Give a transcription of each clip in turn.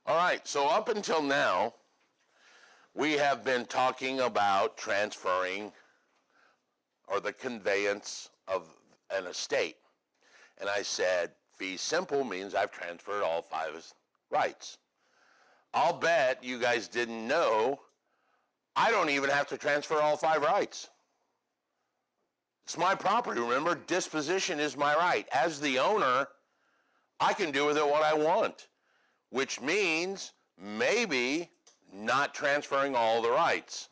All right, so up until now, we have been talking about transferring or the conveyance of an estate. And I said, fee simple means I've transferred all 5 rights. I'll bet you guys didn't know I don't even have to transfer all 5 rights. It's my property, remember? Disposition is my right. As the owner, I can do with it what I want, which means maybe not transferring all the rights.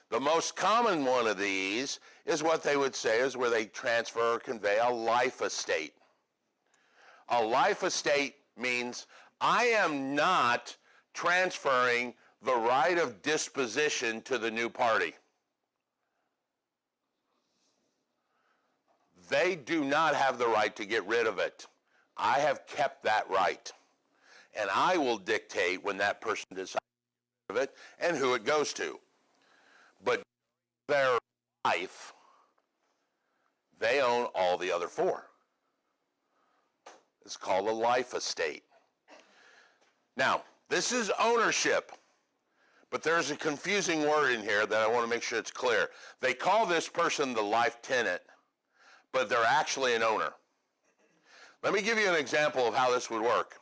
The most common one of these is what they would say is where they transfer or convey a life estate. A life estate means I am not transferring the right of disposition to the new party. They do not have the right to get rid of it. I have kept that right. And I will dictate when that person decides to get rid of it and who it goes to. But their life, they own all the other 4. It's called a life estate. Now, this is ownership, but there's a confusing word in here that I want to make sure it's clear. They call this person the life tenant, but they're actually an owner. Let me give you an example of how this would work.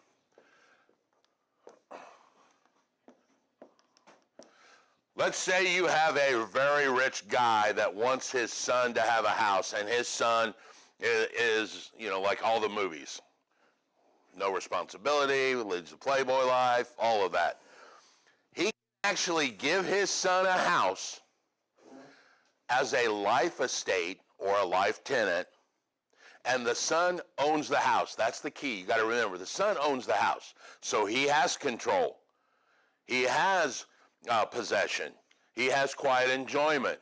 Let's say you have a very rich guy that wants his son to have a house, and his son is like all the movies. No responsibility, leads the playboy life, all of that. He can actually give his son a house as a life estate or a life tenant, and the son owns the house. That's the key. You got to remember, the son owns the house. So he has control. He has possession. He has quiet enjoyment.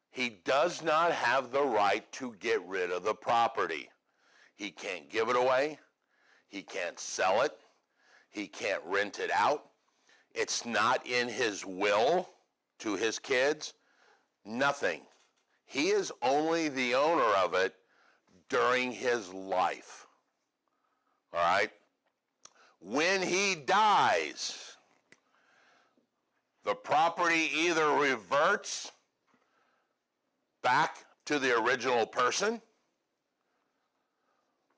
He does not have the right to get rid of the property. He can't give it away. He can't sell it. He can't rent it out. It's not in his will to his kids. Nothing. He is only the owner of it during his life. All right? When he dies, the property either reverts back to the original person,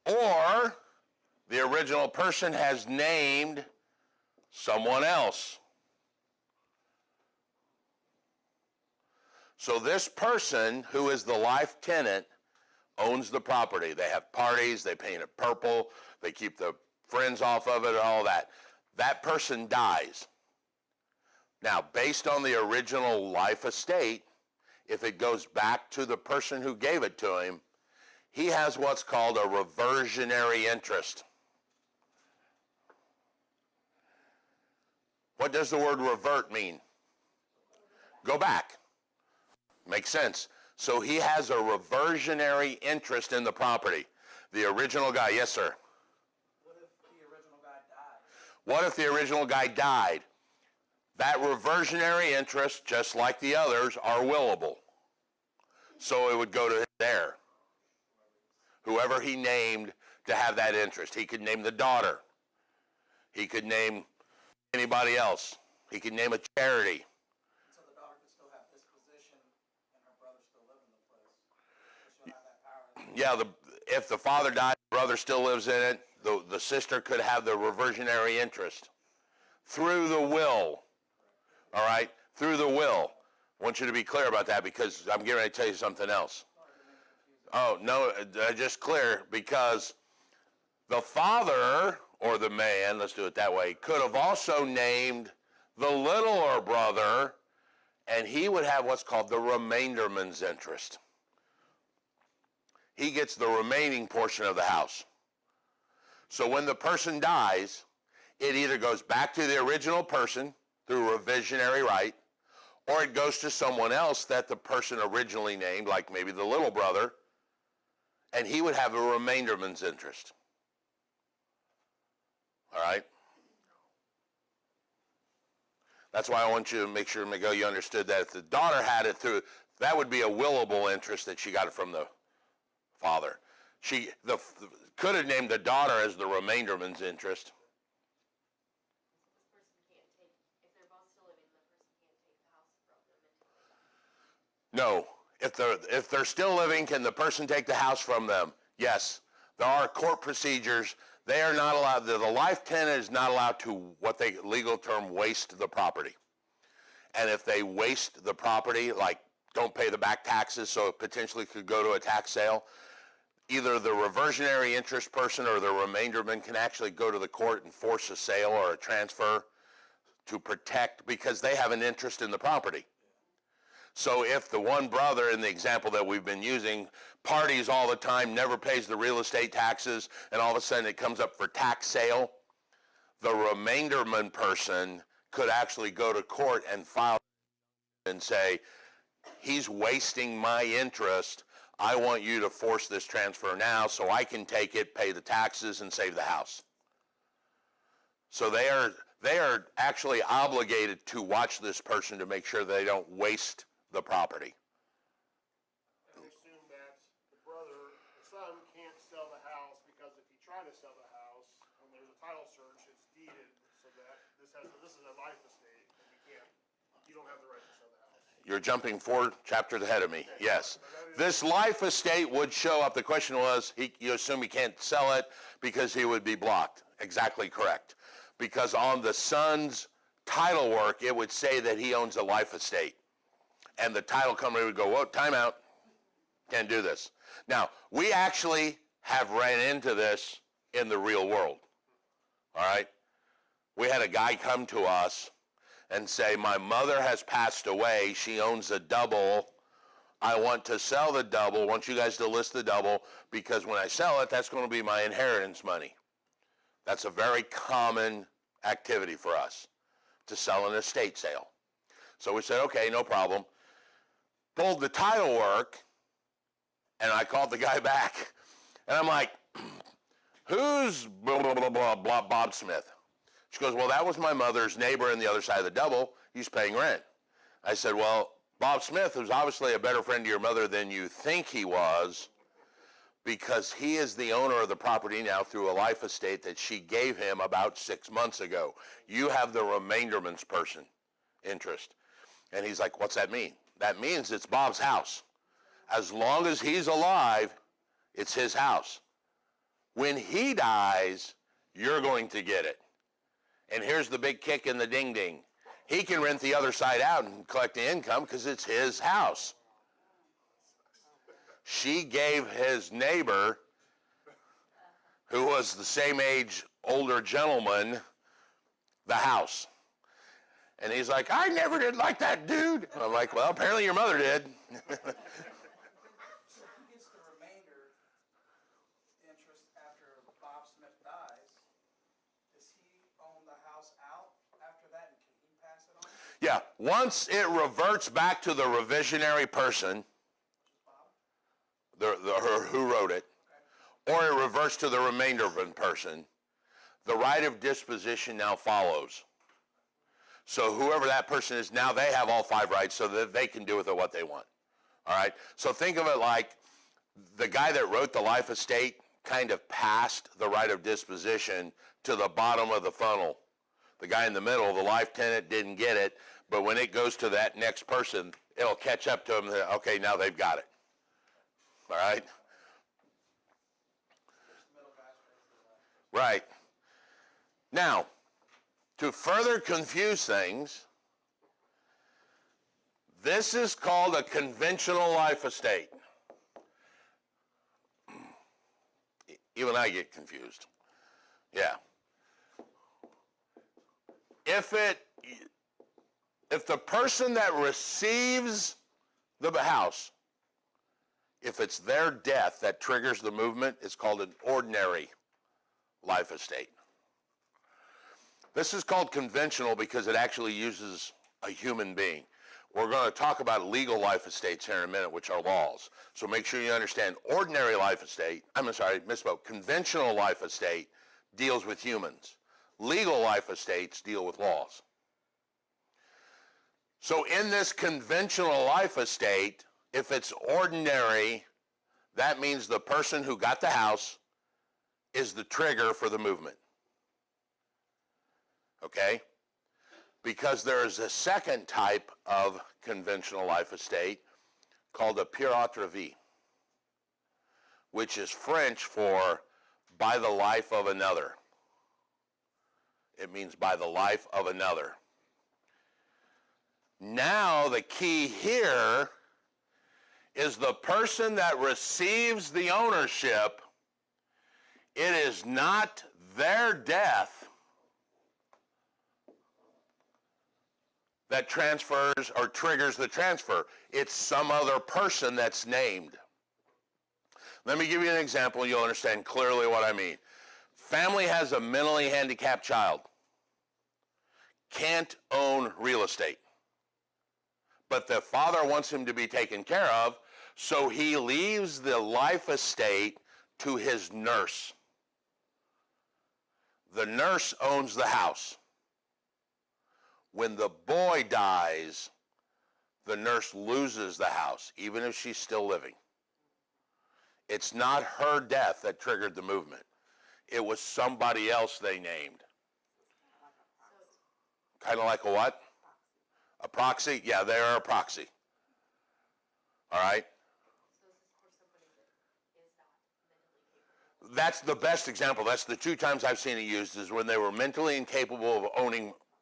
or the original person has named someone else. So this person, who is the life tenant, owns the property. They have parties, they paint it purple, they keep the friends off of it, all that. That person dies. Now, based on the original life estate, if it goes back to the person who gave it to him, he has what's called a reversionary interest. What does the word revert mean? Go back. Makes sense. So he has a reversionary interest in the property. The original guy, yes, sir? What if the original guy died? What if the original guy died? That reversionary interest, just like the others, are willable. So it would go to his heir. Whoever he named to have that interest. He could name the daughter. He could name anybody else. He could name a charity. So the daughter could still have disposition and her brother still live in the place. So she'll have that power. Yeah, if the father died, the brother still lives in it, the sister could have the reversionary interest through the will. All right? Through the will. I want you to be clear about that because I'm getting ready to tell you something else. Oh, no, just clear, because the father, or the man, let's do it that way, could have also named the littler brother, and he would have what's called the remainderman's interest. He gets the remaining portion of the house. So when the person dies, it either goes back to the original person through revisionary right, or it goes to someone else that the person originally named, like maybe the little brother, and he would have a remainderman's interest. All right? That's why I want you to make sure, Miguel, you understood that if the daughter had it through, that would be a willable interest that she got it from the father. She could have named the daughter as the remainderman's interest. No. If they're still living, can the person take the house from them? Yes. There are court procedures. They are not allowed, the life tenant is not allowed to, what they legal term, waste the property. And if they waste the property, like don't pay the back taxes, so it potentially could go to a tax sale, either the reversionary interest person or the remainderman can actually go to the court and force a sale or a transfer to protect, because they have an interest in the property. So if the one brother in the example that we've been using parties all the time, never pays the real estate taxes, and all of a sudden it comes up for tax sale, the remainderman person could actually go to court and file and say, he's wasting my interest. I want you to force this transfer now so I can take it, pay the taxes, and save the house. So they are actually obligated to watch this person to make sure they don't waste the property. And assume that the son can't sell the house, because if he tried to sell the house and there's a title search, it's deeded so that this is a life estate, and you don't have the right to sell the house. You're jumping 4 chapters ahead of me. Yes. This life estate would show up. The question was, you assume he can't sell it because he would be blocked. Exactly correct. Because on the son's title work, it would say that he owns a life estate. And the title company would go, whoa, time out. Can't do this. Now, we actually have ran into this in the real world. All right? We had a guy come to us and say, my mother has passed away. She owns a double. I want to sell the double. I want you guys to list the double, because when I sell it, that's going to be my inheritance money. That's a very common activity for us, to sell an estate sale. So we said, okay, no problem. Pulled the title work, and I called the guy back, and I'm like, who's blah, blah, blah, blah, blah, Bob Smith? She goes, well, that was my mother's neighbor on the other side of the double. He's paying rent. I said, well, Bob Smith was obviously a better friend to your mother than you think he was, because he is the owner of the property now through a life estate that she gave him about 6 months ago. You have the remainderman's person interest. And he's like, what's that mean? That means it's Bob's house. As long as he's alive, it's his house. When he dies, you're going to get it. And here's the big kick in the ding-ding. He can rent the other side out and collect the income because it's his house. She gave his neighbor, who was the same age, older gentleman, the house. And he's like, I never did like that dude. And I'm like, well, apparently your mother did. So who gets the remainder interest after Bob Smith dies? Does he own the house out after that, and can he pass it on? Yeah, once it reverts back to the revisionary person, who wrote it, or it reverts to the remainderman person, the right of disposition now follows. So whoever that person is, now they have all 5 rights so that they can do with it what they want. All right? So think of it like the guy that wrote the life estate kind of passed the right of disposition to the bottom of the funnel. The guy in the middle, the life tenant, didn't get it, but when it goes to that next person, it'll catch up to them. Okay, now they've got it. All right? Right. Now, to further confuse things, this is called a conventional life estate. Even I get confused. Yeah. If the person that receives the house, if it's their death that triggers the movement, it's called an ordinary life estate. This is called conventional because it actually uses a human being. We're going to talk about legal life estates here in a minute, which are laws. So make sure you understand ordinary life estate, misspoke, conventional life estate deals with humans. Legal life estates deal with laws. So in this conventional life estate, if it's ordinary, that means the person who got the house is the trigger for the movement. Okay? Because there is a second type of conventional life estate called a pure autre vie, which is French for by the life of another. It means by the life of another. Now the key here is the person that receives the ownership, it is not their death that transfers or triggers the transfer. It's some other person that's named. Let me give you an example and you'll understand clearly what I mean. Family has a mentally handicapped child. Can't own real estate. But the father wants him to be taken care of, so he leaves the life estate to his nurse. The nurse owns the house. When the boy dies, the nurse loses the house, even if she's still living. It's not her death that triggered the movement. It was somebody else they named. Kind of like a what? A proxy? Yeah, they are a proxy. All right? That's the best example. That's the two times I've seen it used, is when they were mentally incapable of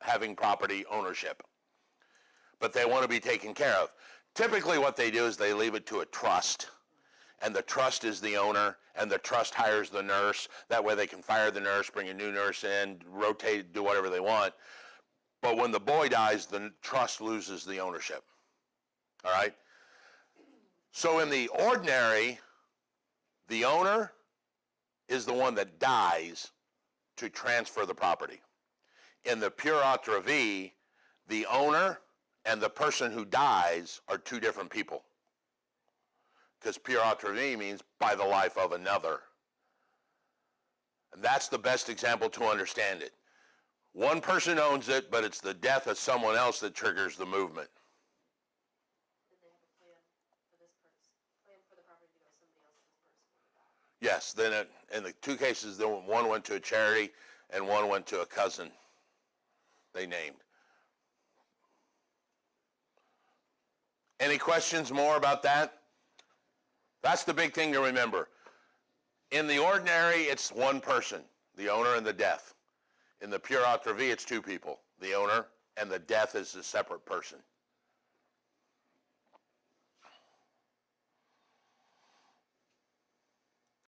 having property ownership. But they want to be taken care of. Typically what they do is they leave it to a trust. And the trust is the owner, and the trust hires the nurse. That way they can fire the nurse, bring a new nurse in, rotate, do whatever they want. But when the boy dies, the trust loses the ownership. All right? So in the ordinary, the owner is the one that dies to transfer the property. In the pure autre vie, the owner and the person who dies are two different people. Because pure autre vie means by the life of another. And that's the best example to understand it. One person owns it, but it's the death of someone else that triggers the movement. Did they have a plan for this person? Plan for the property to go to somebody else and this person would die? Yes, then in the two cases, one went to a charity and one went to a cousin they named. Any questions more about that? That's the big thing to remember. In the ordinary, it's one person, the owner and the death. In the pure autre vie, it's two people, the owner and the death is a separate person.